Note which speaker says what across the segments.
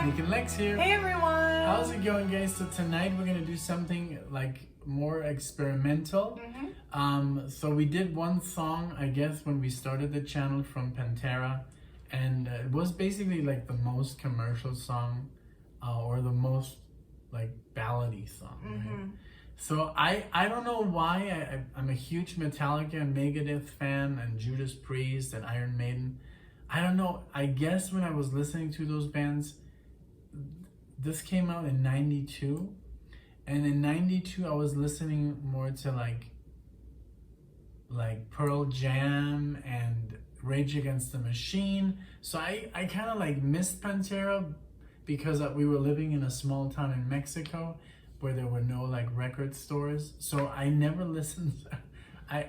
Speaker 1: Nick and Lex here.
Speaker 2: Hey everyone!
Speaker 1: How's it going, guys? So tonight we're gonna do something like more experimental. So we did one song, I guess, when we started the channel from Pantera, and it was basically like the most commercial song, or the most like ballady song. Right? So I don't know why I'm a huge Metallica and Megadeth fan, and Judas Priest and Iron Maiden. I don't know. I guess when I was listening to those bands, this came out in '92, and in '92 I was listening more to like Pearl Jam and Rage Against the Machine. So I kind of like missed Pantera because we were living in a small town in Mexico where there were no like record stores. So I never listened. I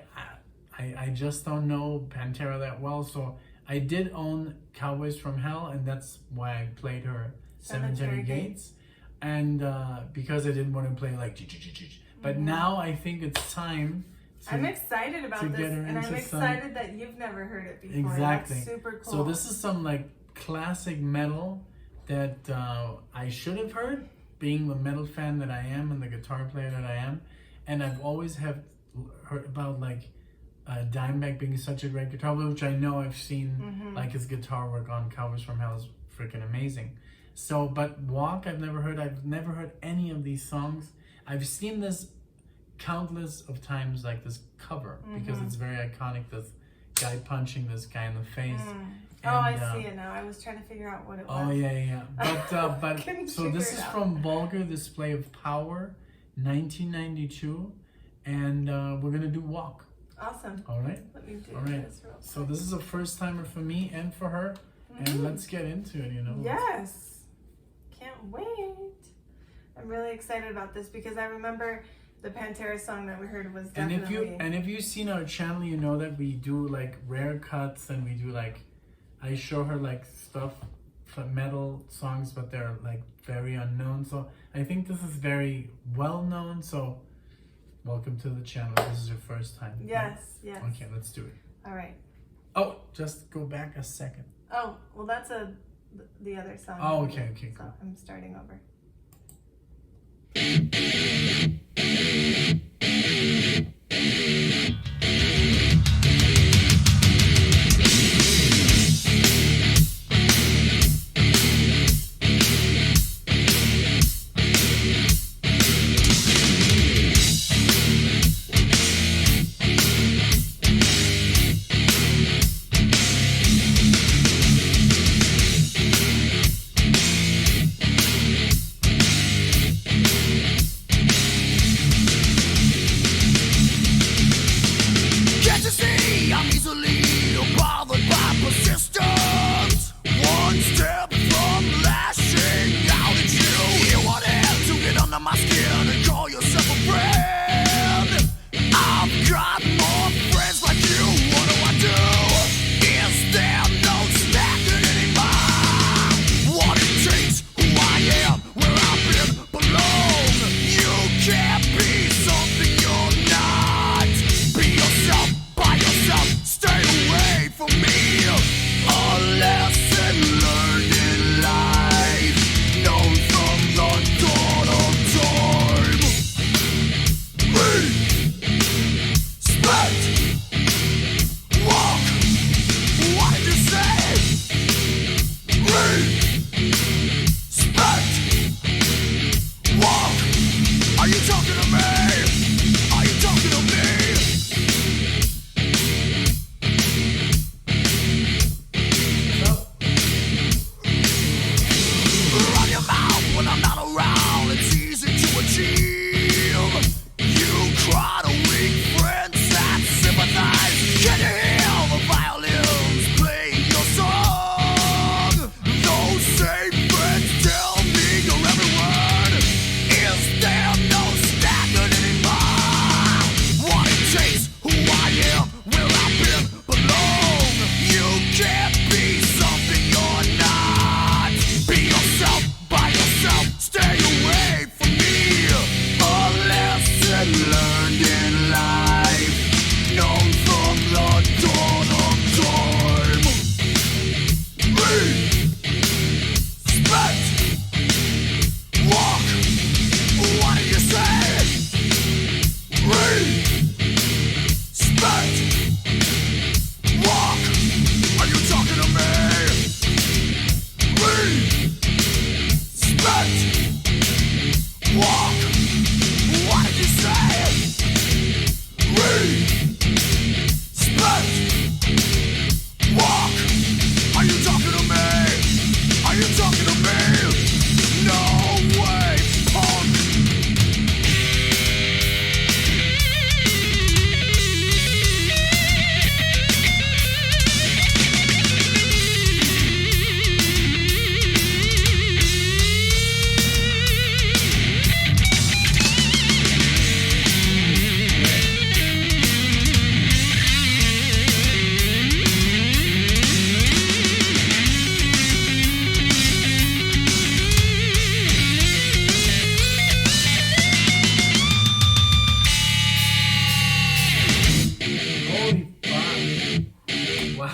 Speaker 1: just don't know Pantera that well. So I did own Cowboys from Hell, and that's why I played her Cemetery Gates. And because I didn't want to play like but now I think it's time to,
Speaker 2: I'm excited about this, and I'm excited that you've never heard it before.
Speaker 1: Exactly.
Speaker 2: That's super cool.
Speaker 1: So this is some like classic metal that I should have heard, being the metal fan that I am and the guitar player that I am. And I've always have heard about like Dimebag being such a great guitar player, which I know I've seen like his guitar work on Cowboys from Hell is freaking amazing. So, but Walk I've never heard. I've never heard any of these songs. I've seen this countless of times, like this cover, because it's very iconic, this guy punching this guy in the face.
Speaker 2: And, I see it now. I was trying to figure out what it was.
Speaker 1: Oh yeah. But so this is from Vulgar Display of Power, 1992, and we're gonna do Walk.
Speaker 2: Awesome.
Speaker 1: All right.
Speaker 2: Let me do
Speaker 1: All right.
Speaker 2: this real quick.
Speaker 1: So this is a first timer for me and for her, and let's get into it.
Speaker 2: Yes. Can't wait. I'm really excited about this because I remember the Pantera song that we heard was definitely.
Speaker 1: And if you've seen our channel, you know that we do like rare cuts, and we do like, I show her like stuff for metal songs, but they're like very unknown. So I think this is very well known. So welcome to the channel. This is your first time.
Speaker 2: Yes, yes.
Speaker 1: Okay, let's do it.
Speaker 2: All right.
Speaker 1: Oh, just go back a second.
Speaker 2: Oh, well, that's the other song.
Speaker 1: Oh, okay,
Speaker 2: So
Speaker 1: cool.
Speaker 2: I'm starting over.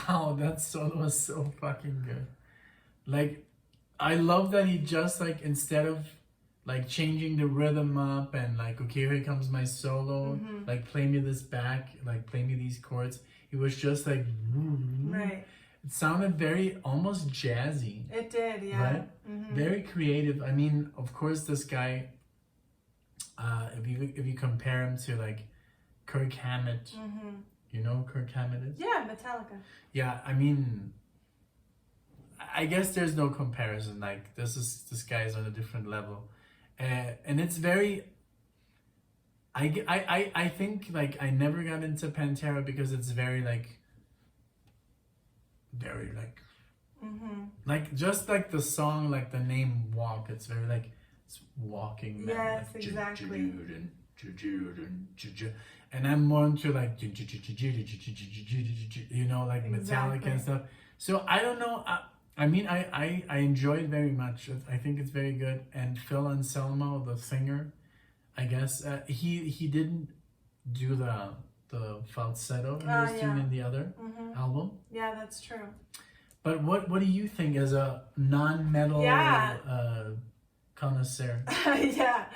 Speaker 1: Wow, that solo was so fucking good. Like, I love that he just like, instead of like changing the rhythm up and like, okay, here comes my solo, like play me this back, like play me these chords. He was just like,
Speaker 2: right.
Speaker 1: It sounded very almost jazzy.
Speaker 2: It did, yeah.
Speaker 1: Right? Very creative. I mean, of course, this guy, if you compare him to like Kirk Hammett, you know who Kirk Hammett is?
Speaker 2: Yeah, Metallica.
Speaker 1: Yeah, I mean, I guess there's no comparison. Like this guy is on a different level, and it's very. I think like I never got into Pantera because it's very like like just like the song, like the name Walk, it's very like it's walking man.
Speaker 2: Yes,
Speaker 1: Like,
Speaker 2: exactly.
Speaker 1: and I'm more into like you know, like Metallica and stuff. So I don't know. I mean, I enjoy it very much. I think it's very good. And Phil Anselmo, the singer, I guess he didn't do the falsetto he was doing in the other album.
Speaker 2: Yeah, that's true.
Speaker 1: But what do you think as a non-metal connoisseur?
Speaker 2: Yeah.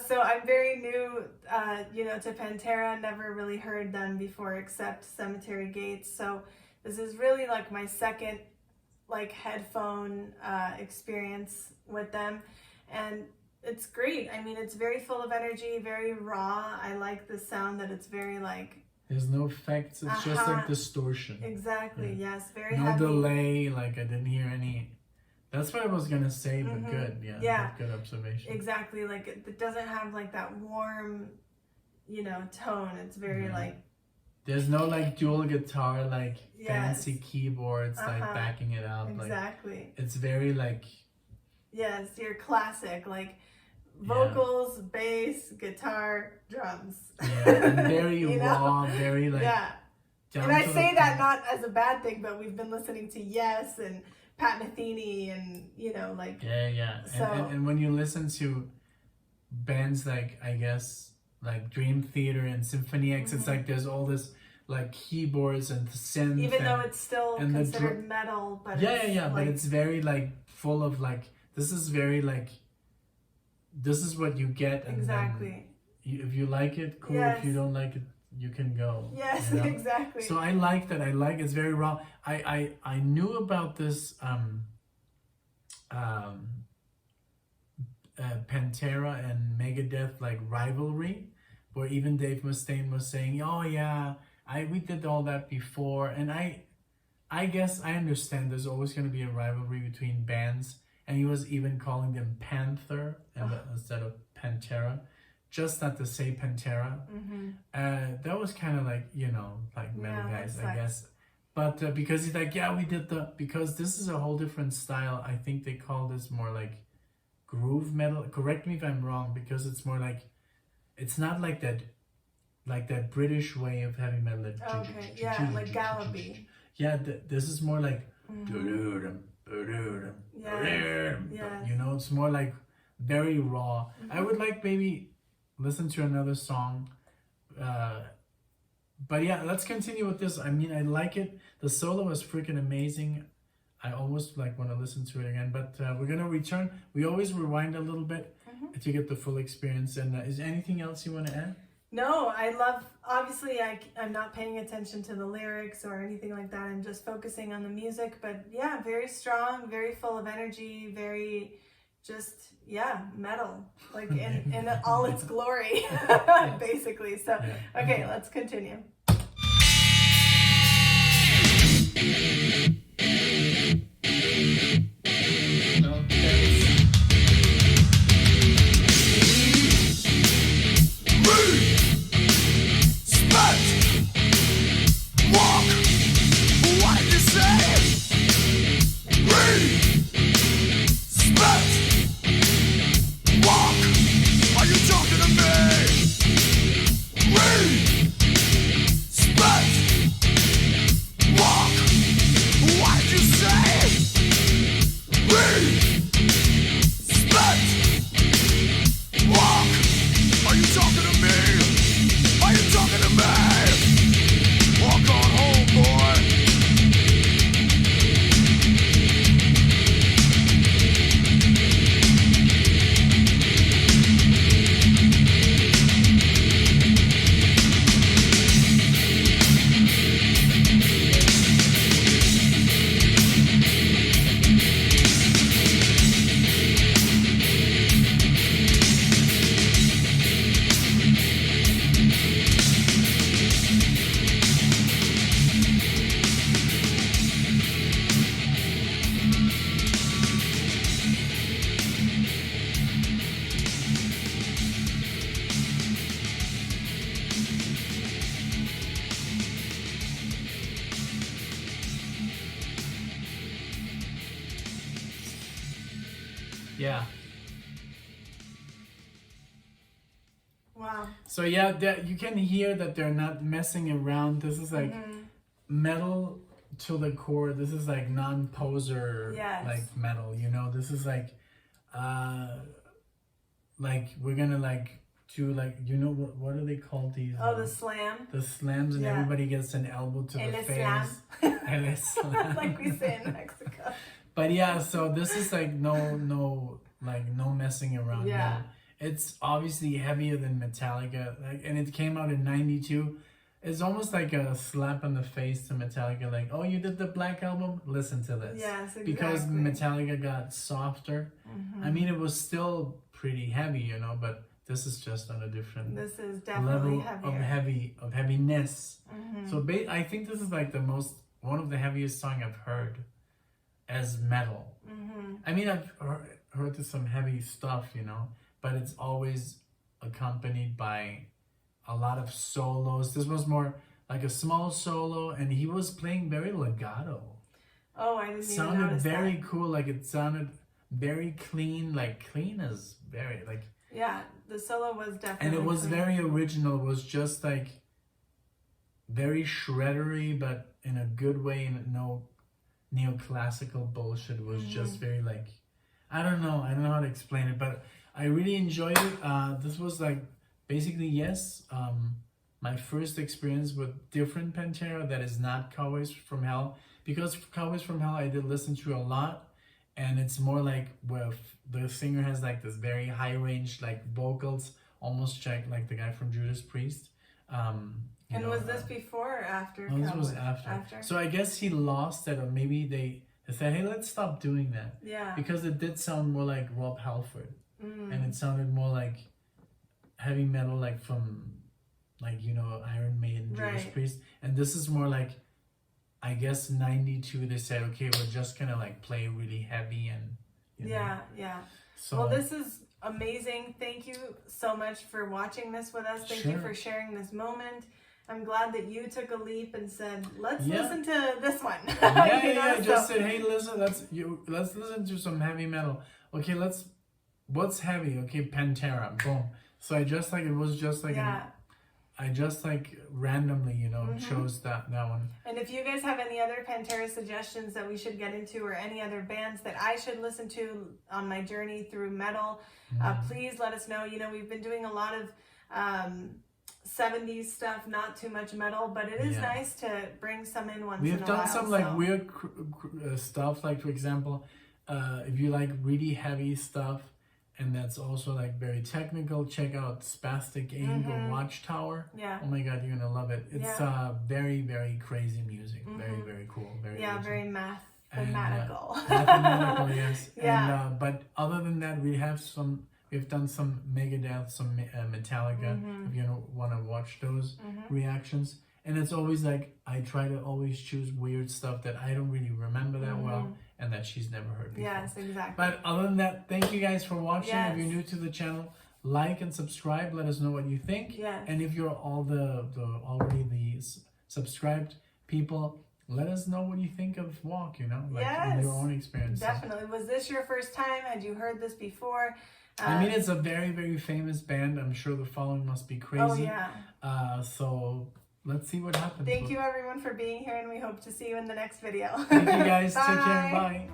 Speaker 2: So I'm very new, to Pantera. Never really heard them before except Cemetery Gates. So this is really like my second like headphone experience with them, and it's great. I mean, it's very full of energy, very raw. I like the sound that it's very like.
Speaker 1: There's no effects. It's just like distortion.
Speaker 2: Exactly. Yeah. Yes. Very
Speaker 1: no
Speaker 2: heavy.
Speaker 1: delay. Like I didn't hear any. That's what I was gonna say, but good. Yeah.
Speaker 2: Yeah.
Speaker 1: Good observation.
Speaker 2: Exactly. Like it doesn't have like that warm, tone. It's very like.
Speaker 1: There's no like dual guitar, like fancy keyboards, like backing it out.
Speaker 2: Exactly.
Speaker 1: Like, it's very like.
Speaker 2: Yes, your classic like. Vocals, bass, guitar, drums.
Speaker 1: Yeah, and very raw, very like.
Speaker 2: Yeah. And I say that not as a bad thing, but we've been listening to Yes and Pat Metheny and, like.
Speaker 1: Yeah.
Speaker 2: So,
Speaker 1: and when you listen to bands like, I guess, like Dream Theater and Symphony X, it's like there's all this like keyboards and synth.
Speaker 2: Even though it's still considered metal, but
Speaker 1: yeah, but it's very like full of like, this is very like. This is what you get, and
Speaker 2: exactly.
Speaker 1: If you like it, cool.
Speaker 2: Yes.
Speaker 1: If you don't like it, you can go.
Speaker 2: Yes, exactly.
Speaker 1: So I like that. I like it's very raw. I knew about this Pantera and Megadeth like rivalry, where even Dave Mustaine was saying, "Oh yeah, we did all that before," and I guess I understand. There's always going to be a rivalry between bands. And he was even calling them Panther instead of Pantera, just not to say Pantera. That was kind of like, like metal guys, I guess. But because he's like, yeah, we did because this is a whole different style. I think they call this more like groove metal. Correct me if I'm wrong, because it's more like, it's not like that British way of heavy metal.
Speaker 2: Okay, yeah, like Gallopy.
Speaker 1: Yeah, this is more like.
Speaker 2: Yeah.
Speaker 1: It's more like very raw. I would like maybe listen to another song. But yeah, let's continue with this. I mean, I like it. The solo was freaking amazing. I almost like want to listen to it again, but we're gonna return. We always rewind a little bit to get the full experience. And is there anything else you want to add?
Speaker 2: No, I love, obviously I'm not paying attention to the lyrics or anything like that. I'm just focusing on the music, but yeah, very strong, very full of energy, very just, metal, like in all its glory, basically. So, okay, let's continue.
Speaker 1: Yeah.
Speaker 2: Wow.
Speaker 1: So yeah, you can hear that they're not messing around. This is like metal to the core. This is like non-poser like metal, you know. This is like we're gonna like do like, you know, what are they called, these
Speaker 2: the slam.
Speaker 1: The slams, and everybody gets an elbow to the face. El slam.
Speaker 2: Like we say in Mexico.
Speaker 1: But yeah, so this is like no messing around.
Speaker 2: Yeah.
Speaker 1: No. It's obviously heavier than Metallica, like, and it came out in '92. It's almost like a slap on the face to Metallica, like, oh, you did the Black Album? Listen to this.
Speaker 2: Yes, exactly.
Speaker 1: Because Metallica got softer. I mean, it was still pretty heavy, you know, but this is just on a different
Speaker 2: definitely
Speaker 1: level
Speaker 2: heavier.
Speaker 1: of heaviness. So I think this is like one of the heaviest songs I've heard as metal. I mean, I've heard some heavy stuff, you know, but it's always accompanied by a lot of solos. This was more like a small solo, and he was playing very legato.
Speaker 2: Oh, I didn't even
Speaker 1: sounded
Speaker 2: notice
Speaker 1: very
Speaker 2: that.
Speaker 1: cool. Like, it sounded very clean, like clean as very like.
Speaker 2: Yeah, the solo was definitely.
Speaker 1: And it was
Speaker 2: clean.
Speaker 1: very original. It was just like very shreddery, but in a good way, and no neoclassical bullshit. It was just very like, I don't know how to explain it, but I really enjoyed it. This was like basically, my first experience with different Pantera that is not Cowboys from Hell, because Cowboys from Hell I did listen to a lot, and it's more like where the singer has like this very high range like vocals, almost like the guy from Judas Priest.
Speaker 2: And was this before or after?
Speaker 1: No, this was after. So I guess he lost it, or maybe they said, hey, let's stop doing that.
Speaker 2: Yeah.
Speaker 1: Because it did sound more like Rob Halford. And it sounded more like heavy metal, like from, like, you know, Iron Maiden, Judas Priest. And this is more like, I guess, 92, they said, okay, we're just gonna like play really heavy and, you know.
Speaker 2: Yeah.
Speaker 1: So,
Speaker 2: well, this is amazing. Thank you so much for watching this with us. Thank you for sharing this moment. I'm glad that you took a leap and said, let's listen to this one.
Speaker 1: Just said, hey, listen, let's listen to some heavy metal. Okay, what's heavy? Okay, Pantera, boom. So I just like, it was just like, I just like randomly, you know, chose that one. And
Speaker 2: if you guys have any other Pantera suggestions that we should get into, or any other bands that I should listen to on my journey through metal, please let us know. You know, we've been doing a lot of 70s stuff, not too much metal, but it is nice to bring some in once in a while.
Speaker 1: We've done some like weird stuff, like for example, if you like really heavy stuff, and that's also like very technical, check out Spastic Angle Watchtower. Yeah. Oh my god, you're gonna love it. It's very, very crazy music. Very, very cool. Very original.
Speaker 2: Very mathematical.
Speaker 1: Mathematical, yes. Yeah. And, but other than that, we've done some Megadeth, some Metallica, if you want to watch those reactions. And it's always like, I try to always choose weird stuff that I don't really remember that well, and that she's never heard before.
Speaker 2: Yes, exactly.
Speaker 1: But other than that, thank you guys for watching. If you're new to the channel, like and subscribe. Let us know what you think.
Speaker 2: Yes.
Speaker 1: And if you're already the subscribed people, let us know what you think of Walk, you know, like in your own experience.
Speaker 2: Definitely. Was this your first time? Had you heard this before?
Speaker 1: I mean, it's a very, very famous band. I'm sure the following must be crazy.
Speaker 2: Oh, yeah.
Speaker 1: So let's see what happens.
Speaker 2: Thank you, everyone, for being here, and we hope to see you in the next video.
Speaker 1: Thank you, guys. Take care. Bye.